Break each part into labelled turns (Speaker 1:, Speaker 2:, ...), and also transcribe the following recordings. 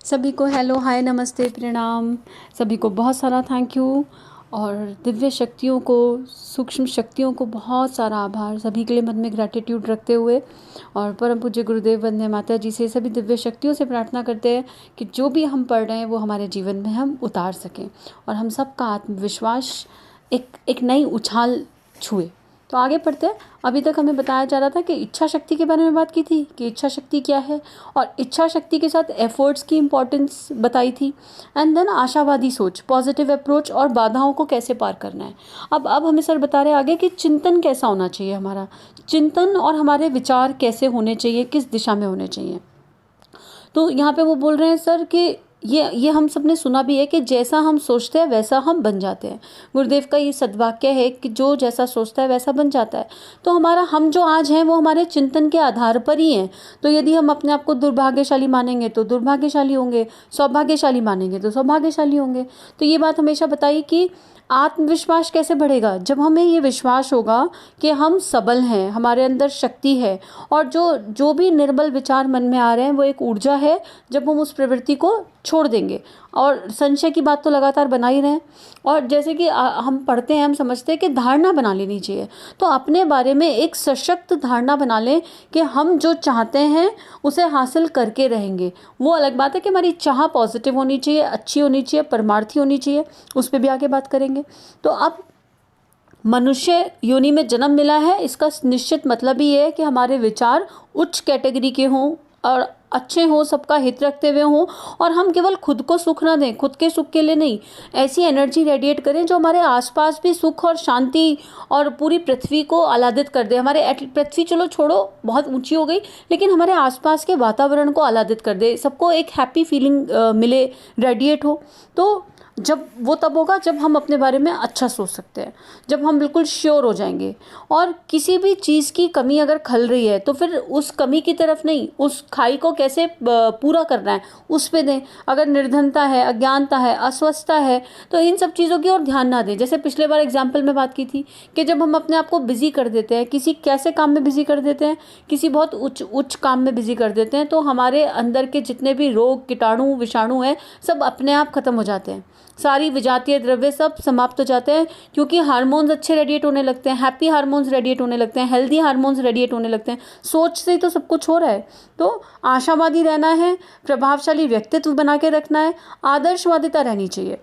Speaker 1: सभी को hello hi नमस्ते प्रणाम। सभी को बहुत सारा थैंक यू और दिव्य शक्तियों को, सूक्ष्म शक्तियों को बहुत सारा आभार। सभी के लिए मन में ग्रैटिट्यूड रखते हुए और परम पूज्य गुरुदेव वंदे माता जी से, सभी दिव्य शक्तियों से प्रार्थना करते हैं कि जो भी हम पढ़ रहे हैं वो हमारे जीवन में हम उतार सकें और हम सबका आत्मविश्वास एक नई उछाल छुए। तो आगे पढ़ते हैं। अभी तक हमें बताया जा रहा था कि इच्छा शक्ति के बारे में बात की थी कि इच्छा शक्ति क्या है और इच्छा शक्ति के साथ एफर्ट्स की इम्पोर्टेंस बताई थी। एंड देन आशावादी सोच, पॉजिटिव अप्रोच और बाधाओं को कैसे पार करना है। अब हमें सर बता रहे हैं आगे कि चिंतन कैसा होना चाहिए, हमारा चिंतन और हमारे विचार कैसे होने चाहिए, किस दिशा में होने चाहिए। तो यहाँ पे वो बोल रहे हैं सर कि ये हम सब ने सुना भी है कि जैसा हम सोचते हैं वैसा हम बन जाते हैं। गुरुदेव का ये सद्वाक्य है कि जो जैसा सोचता है वैसा बन जाता है। तो हम जो आज हैं वो हमारे चिंतन के आधार पर ही हैं। तो यदि हम अपने आप को दुर्भाग्यशाली मानेंगे तो दुर्भाग्यशाली होंगे, सौभाग्यशाली मानेंगे तो सौभाग्यशाली होंगे। तो ये बात हमेशा बताई कि आत्मविश्वास कैसे बढ़ेगा, जब हमें ये विश्वास होगा कि हम सबल हैं, हमारे अंदर शक्ति है और जो भी निर्बल विचार मन में आ रहे हैं वो एक ऊर्जा है। जब हम उस प्रवृत्ति को छोड़ देंगे और संशय की बात तो लगातार बना ही रहे हैं। और जैसे कि हम पढ़ते हैं, हम समझते हैं कि धारणा बना लेनी चाहिए। तो अपने बारे में एक सशक्त धारणा बना लें कि हम जो चाहते हैं उसे हासिल करके रहेंगे। वो अलग बात है कि हमारी चाह पॉजिटिव होनी चाहिए, अच्छी होनी चाहिए, परमार्थी होनी चाहिए, उस पर भी आगे बात करेंगे। तो अब मनुष्य योनि में जन्म मिला है, इसका निश्चित मतलब ही है कि हमारे विचार उच्च कैटेगरी के हों और अच्छे हों, सबका हित रखते हुए हों और हम केवल खुद को सुख ना दें, खुद के सुख के लिए नहीं, ऐसी एनर्जी रेडिएट करें जो हमारे आसपास भी सुख और शांति और पूरी पृथ्वी को आह्लादित कर दे। हमारे पृथ्वी चलो छोड़ो बहुत ऊंची हो गई, लेकिन हमारे आसपास के वातावरण को आह्लादित कर दे, सबको एक हैप्पी फीलिंग मिले, रेडिएट हो। तो जब वो तब होगा जब हम अपने बारे में अच्छा सोच सकते हैं, जब हम बिल्कुल श्योर हो जाएंगे। और किसी भी चीज़ की कमी अगर खल रही है तो फिर उस कमी की तरफ नहीं, उस खाई को कैसे पूरा करना है उस पे दें। अगर निर्धनता है, अज्ञानता है, अस्वस्थता है तो इन सब चीज़ों की ओर ध्यान ना दें। जैसे पिछले बार एग्जाम्पल में बात की थी कि जब हम अपने आप को बिजी कर देते हैं, किसी कैसे काम में बिजी कर देते हैं, किसी बहुत उच्च काम में बिजी कर देते हैं, तो हमारे अंदर के जितने भी रोग, कीटाणु, विषाणु हैं सब अपने आप खत्म हो जाते हैं, सारी विजातीय द्रव्य सब समाप्त हो जाते हैं, क्योंकि हार्मोन्स अच्छे रेडिएट होने लगते हैं, हैप्पी हार्मोन्स रेडिएट होने लगते हैं, हेल्दी हार्मोन्स रेडिएट होने लगते हैं। सोच से ही तो सब कुछ हो रहा है। तो आशावादी रहना है, प्रभावशाली व्यक्तित्व बना के रखना है, आदर्शवादिता रहनी चाहिए।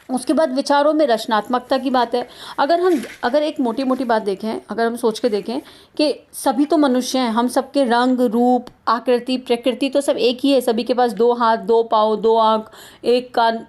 Speaker 1: उसके बाद विचारों में रचनात्मकता की बात है। अगर एक मोटी मोटी बात देखें, अगर हम सोच के देखें कि सभी तो मनुष्य हैं, हम सबके रंग, रूप, आकृति, प्रकृति तो सब एक ही है। सभी के पास 2 हाथ, 2 पाँव, 2 आँख, 1 कान,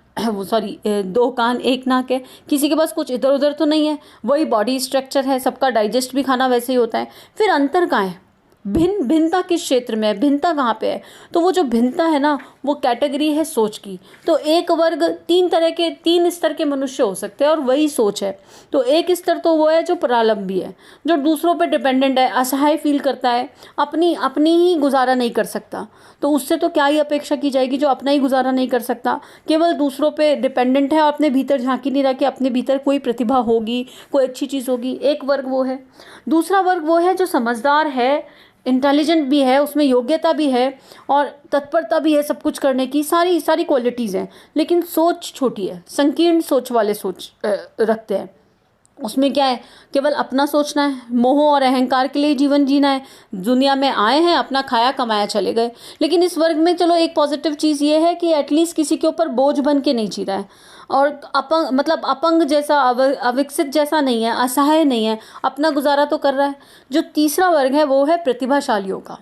Speaker 1: 2 कान, 1 नाक है। किसी के पास कुछ इधर उधर तो नहीं है, वही बॉडी स्ट्रक्चर है, सबका डाइजेस्ट भी खाना वैसे ही होता है। फिर अंतर कहाँ है, भिन्नता किस क्षेत्र में है, भिन्नता कहाँ पे है। तो वो जो भिन्नता है ना, वो कैटेगरी है सोच की। तो एक वर्ग 3 स्तर के मनुष्य हो सकते हैं और वही सोच है। तो एक स्तर तो वो है जो परालंबी है, जो दूसरों पे डिपेंडेंट है, असहाय फील करता है, अपनी ही गुजारा नहीं कर सकता। तो उससे तो क्या ही अपेक्षा की जाएगी जो अपना ही गुजारा नहीं कर सकता, केवल दूसरों पे डिपेंडेंट है और अपने भीतर झांकी नहीं रहा कि अपने भीतर कोई प्रतिभा होगी, कोई अच्छी चीज़ होगी। एक वर्ग वो है। दूसरा वर्ग वो है जो समझदार है, इंटेलिजेंट भी है, उसमें योग्यता भी है और तत्परता भी है सब कुछ करने की, सारी क्वालिटीज़ हैं, लेकिन सोच छोटी है, संकीर्ण सोच वाले सोच रखते हैं। उसमें क्या है, केवल अपना सोचना है, मोह और अहंकार के लिए जीवन जीना है। दुनिया में आए हैं, अपना खाया कमाया चले गए। लेकिन इस वर्ग में चलो एक पॉजिटिव चीज़ ये है कि एटलीस्ट किसी के ऊपर बोझ बन के नहीं जी रहा है और अपंग जैसा, अविकसित जैसा नहीं है, असहाय नहीं है, अपना गुजारा तो कर रहा है। जो तीसरा वर्ग है वो है प्रतिभाशालियों का।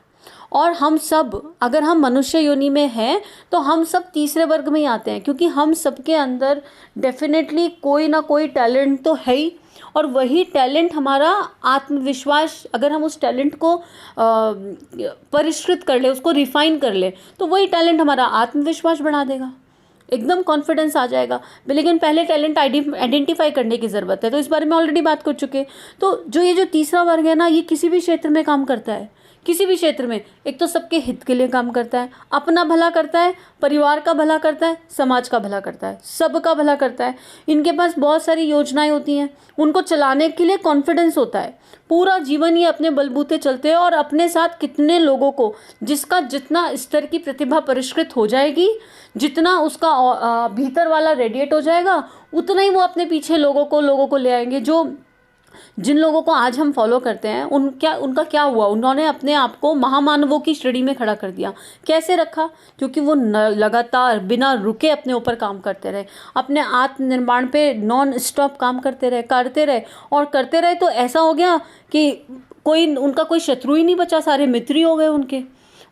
Speaker 1: और हम सब, अगर हम मनुष्य योनि में हैं तो हम सब तीसरे वर्ग में ही आते हैं, क्योंकि हम सबके अंदर डेफिनेटली कोई ना कोई टैलेंट तो है ही। और वही टैलेंट हमारा आत्मविश्वास, अगर हम उस टैलेंट को परिष्कृत कर ले, उसको रिफाइन कर ले, तो वही टैलेंट हमारा आत्मविश्वास बढ़ा देगा, एकदम कॉन्फिडेंस आ जाएगा। लेकिन पहले टैलेंट आइडेंटिफाई करने की ज़रूरत है। तो इस बारे में ऑलरेडी बात कर चुके। तो ये जो तीसरा वर्ग है ना, ये किसी भी क्षेत्र में काम करता है, किसी भी क्षेत्र में एक तो सबके हित के लिए काम करता है, अपना भला करता है, परिवार का भला करता है, समाज का भला करता है, सबका भला करता है। इनके पास बहुत सारी योजनाएं होती हैं, उनको चलाने के लिए कॉन्फिडेंस होता है। पूरा जीवन ये अपने बलबूते चलते हैं और अपने साथ कितने लोगों को, जिसका जितना स्तर की प्रतिभा परिष्कृत हो जाएगी, जितना उसका भीतर वाला रेडिएट हो जाएगा, उतना ही वो अपने पीछे लोगों को ले आएंगे। जिन लोगों को आज हम फॉलो करते हैं उनका क्या हुआ, उन्होंने अपने आप को महामानवों की श्रेणी में खड़ा कर दिया। कैसे रखा? क्योंकि वो लगातार बिना रुके अपने ऊपर काम करते रहे, अपने आत्मनिर्माण पे नॉन स्टॉप काम करते रहे तो ऐसा हो गया कि उनका कोई शत्रु ही नहीं बचा, सारे मित्र ही हो गए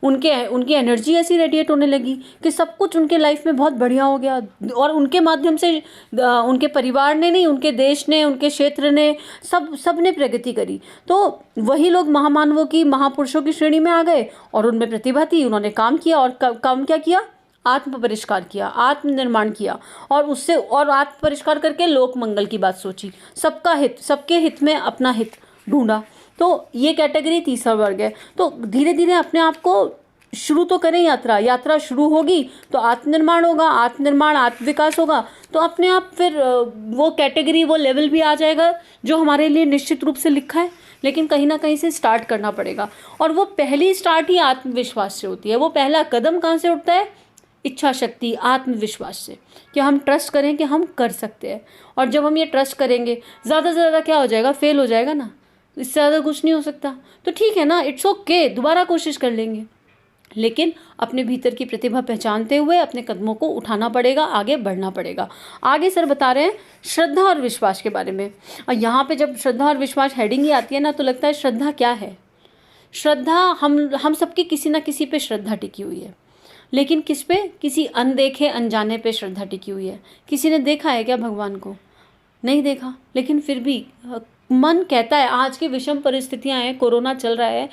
Speaker 1: उनकी एनर्जी ऐसी रेडिएट होने लगी कि सब कुछ उनके लाइफ में बहुत बढ़िया हो गया। और उनके माध्यम से उनके परिवार ने नहीं, उनके देश ने, उनके क्षेत्र ने, सब ने प्रगति करी। तो वही लोग महामानवों की, महापुरुषों की श्रेणी में आ गए और उनमें प्रतिभा थी, उन्होंने काम किया। और काम क्या किया? आत्म परिष्कार किया, आत्मनिर्माण किया और आत्म परिष्कार करके लोक मंगल की बात सोची, सबका हित, सबके हित में अपना हित ढूंढा। तो ये कैटेगरी तीसरा वर्ग है। तो धीरे धीरे अपने आप को शुरू तो करें, यात्रा शुरू होगी तो आत्मनिर्माण होगा, आत्मनिर्माण आत्मविकास होगा, तो अपने आप फिर वो कैटेगरी, वो लेवल भी आ जाएगा जो हमारे लिए निश्चित रूप से लिखा है। लेकिन कहीं ना कहीं से स्टार्ट करना पड़ेगा और वो पहली स्टार्ट ही आत्मविश्वास से होती है। वो पहला कदम कहाँ से उठता है? इच्छा शक्ति, आत्मविश्वास से, कि हम ट्रस्ट करें कि हम कर सकते हैं। और जब हम ये ट्रस्ट करेंगे, ज़्यादा से ज़्यादा क्या हो जाएगा? फेल हो जाएगा ना, इससे ज़्यादा कुछ नहीं हो सकता। तो ठीक है ना, इट्स ओके, दोबारा कोशिश कर लेंगे। लेकिन अपने भीतर की प्रतिभा पहचानते हुए अपने कदमों को उठाना पड़ेगा, आगे बढ़ना पड़ेगा। आगे सर बता रहे हैं श्रद्धा और विश्वास के बारे में। और यहाँ पे जब श्रद्धा और विश्वास हेडिंग ही आती है ना, तो लगता है श्रद्धा क्या है? श्रद्धा हम सबकी किसी ना किसी पे श्रद्धा टिकी हुई है, लेकिन किस पे? किसी अनदेखे अनजाने पे श्रद्धा टिकी हुई है। किसी ने देखा है क्या भगवान को? नहीं देखा, लेकिन फिर भी मन कहता है। आज की विषम परिस्थितियां हैं, कोरोना चल रहा है,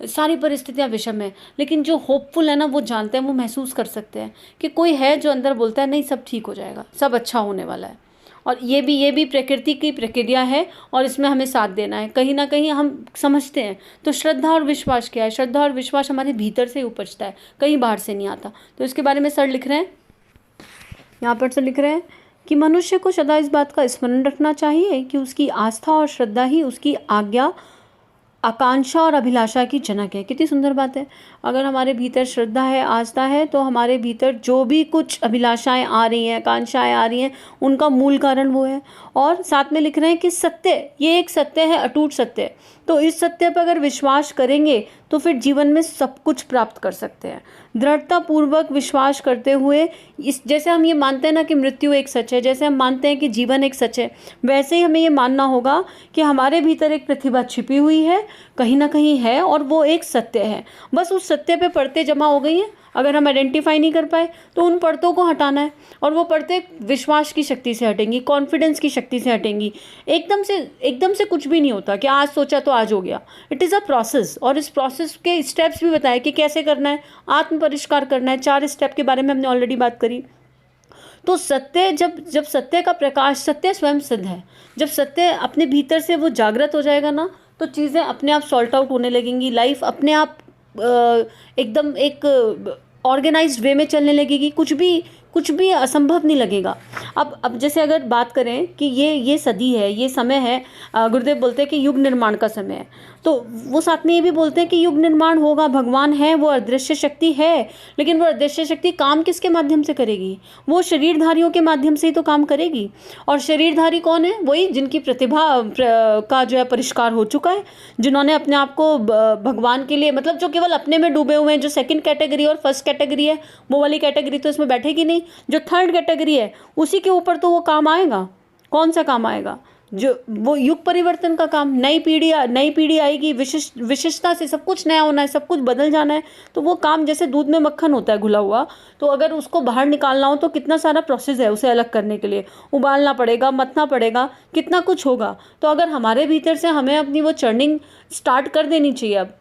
Speaker 1: सारी परिस्थितियां विषम है, लेकिन जो होपफुल है ना, वो जानते हैं, वो महसूस कर सकते हैं कि कोई है जो अंदर बोलता है नहीं, सब ठीक हो जाएगा, सब अच्छा होने वाला है। और ये भी प्रकृति की प्रक्रिया है और इसमें हमें साथ देना है, कहीं ना कहीं हम समझते हैं। तो श्रद्धा और विश्वास क्या है? श्रद्धा और विश्वास हमारे भीतर से उपजता है, कहीं बाहर से नहीं आता। तो इसके बारे में सर लिख रहे हैं, यहाँ पर सर लिख रहे हैं कि मनुष्य को सदा इस बात का स्मरण रखना चाहिए कि उसकी आस्था और श्रद्धा ही उसकी आज्ञा, आकांक्षा और अभिलाषा की जनक है। कितनी सुंदर बात है। अगर हमारे भीतर श्रद्धा है, आस्था है, तो हमारे भीतर जो भी कुछ अभिलाषाएं आ रही हैं, आकांक्षाएं आ रही हैं, उनका मूल कारण वो है। और साथ में लिख रहे हैं कि सत्य, ये एक सत्य है, अटूट सत्य। तो इस सत्य पर अगर विश्वास करेंगे तो फिर जीवन में सब कुछ प्राप्त कर सकते हैं। दृढ़ता पूर्वक विश्वास करते हुए, जैसे हम ये मानते हैं ना कि मृत्यु एक सच है, जैसे हम मानते हैं कि जीवन एक सच है, वैसे ही हमें ये मानना होगा कि हमारे भीतर एक प्रतिभा छिपी हुई है, कहीं ना कहीं है, और वो एक सत्य है। बस उस सत्य पे परतें जमा हो गई हैं। अगर हम आइडेंटिफाई नहीं कर पाए तो उन परतों को हटाना है, और वो परतें विश्वास की शक्ति से हटेंगी, कॉन्फिडेंस की शक्ति से हटेंगी। एकदम से कुछ भी नहीं होता कि आज सोचा तो आज हो गया। इट इज़ अ प्रोसेस, और इस प्रोसेस के स्टेप्स भी बताए कि कैसे करना है। आत्म परिष्कार करना है, 4 स्टेप के बारे में हमने ऑलरेडी बात करी। तो सत्य, जब सत्य का प्रकाश, सत्य स्वयं सिद्ध है, जब सत्य अपने भीतर से वो जागृत हो जाएगा ना, तो चीज़ें अपने आप सॉल्ट आउट होने लगेंगी। लाइफ अपने आप एकदम एक ऑर्गेनाइज्ड वे में चलने लगेगी। कुछ भी असंभव नहीं लगेगा। अब जैसे अगर बात करें कि ये सदी है, ये समय है, गुरुदेव बोलते हैं कि युग निर्माण का समय है, तो वो साथ में ये भी बोलते हैं कि युग निर्माण होगा, भगवान है, वो अदृश्य शक्ति है, लेकिन वो अदृश्य शक्ति काम किसके माध्यम से करेगी? वो शरीरधारियों के माध्यम से ही तो काम करेगी। और शरीरधारी कौन है? वही जिनकी प्रतिभा का जो है परिष्कार हो चुका है, जिन्होंने अपने आप को भगवान के लिए, मतलब जो केवल अपने में डूबे हुए हैं, जो सेकंड कैटेगरी और फर्स्ट कैटेगरी है, वो वाली कैटेगरी तो इसमें बैठेगी नहीं। जो थर्ड कैटेगरी है उसी के ऊपर तो वो काम आएगा। कौन सा काम आएगा? जो वो युग परिवर्तन का काम। नई पीढ़ी आएगी, विशिष्टता से सब कुछ नया होना है, सब कुछ बदल जाना है। तो वो काम जैसे दूध में मक्खन होता है घुला हुआ, तो अगर उसको बाहर निकालना हो तो कितना सारा प्रोसेस है उसे अलग करने के लिए। उबालना पड़ेगा, मथना पड़ेगा, कितना कुछ होगा। तो अगर हमारे भीतर से हमें अपनी वो चर्निंग स्टार्ट कर देनी चाहिए अब,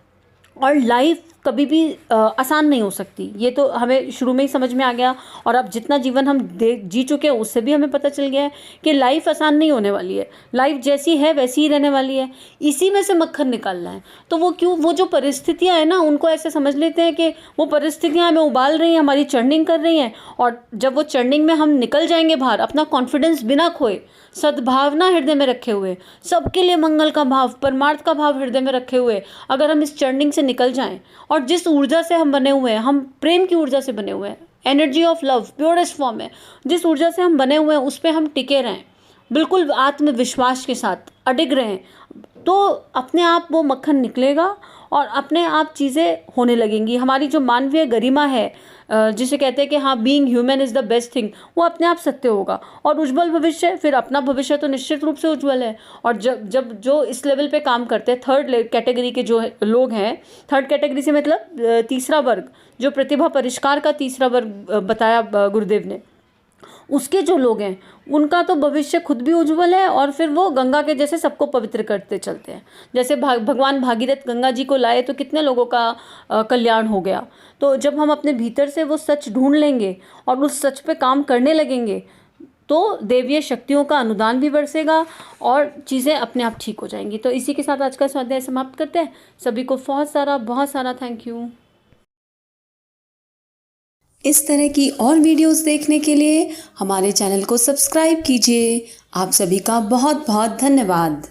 Speaker 1: और लाइफ कभी भी आसान नहीं हो सकती। ये तो हमें शुरू में ही समझ में आ गया, और अब जितना जीवन हम जी चुके हैं उससे भी हमें पता चल गया है कि लाइफ आसान नहीं होने वाली है। लाइफ जैसी है वैसी ही रहने वाली है, इसी में से मक्खन निकालना है। तो वो जो परिस्थितियाँ हैं ना, उनको ऐसे समझ लेते हैं कि वो परिस्थितियाँ हमें उबाल रही हैं, हमारी चर्निंग कर रही हैं, और जब वो चर्निंग में हम निकल जाएंगे बाहर, अपना कॉन्फिडेंस बिना खोए, सद्भावना हृदय में रखे हुए, सबके लिए मंगल का भाव, परमार्थ का भाव हृदय में रखे हुए अगर हम इस चर्निंग से निकल जाएं, और जिस ऊर्जा से हम बने हुए हैं, हम प्रेम की ऊर्जा से बने हुए हैं, energy of love purest form है, जिस ऊर्जा से हम बने हुए हैं उस पर हम टिके रहें, बिल्कुल आत्मविश्वास के साथ अडिग रहें, तो अपने आप वो मक्खन निकलेगा और अपने आप चीज़ें होने लगेंगी। हमारी जो मानवीय गरिमा है, जिसे कहते हैं कि हाँ, being human is the best thing, वो अपने आप सत्य होगा। और उज्जवल भविष्य, फिर अपना भविष्य तो निश्चित रूप से उज्जवल है। और जब जो इस लेवल पे काम करते हैं, थर्ड कैटेगरी के जो लोग हैं, थर्ड कैटेगरी से मतलब तीसरा वर्ग, जो प्रतिभा परिष्कार का तीसरा वर्ग बताया गुरुदेव ने, उसके जो लोग हैं उनका तो भविष्य खुद भी उज्जवल है, और फिर वो गंगा के जैसे सबको पवित्र करते चलते हैं। जैसे भगवान भागीरथ गंगा जी को लाए तो कितने लोगों का कल्याण हो गया। तो जब हम अपने भीतर से वो सच ढूंढ लेंगे और उस सच पे काम करने लगेंगे, तो देवीय शक्तियों का अनुदान भी बरसेगा और चीज़ें अपने आप ठीक हो जाएंगी। तो इसी के साथ आज का स्वाध्याय समाप्त करते हैं। सभी को बहुत सारा थैंक यू।
Speaker 2: इस तरह की और वीडियोस देखने के लिए हमारे चैनल को सब्सक्राइब कीजिए। आप सभी का बहुत बहुत धन्यवाद।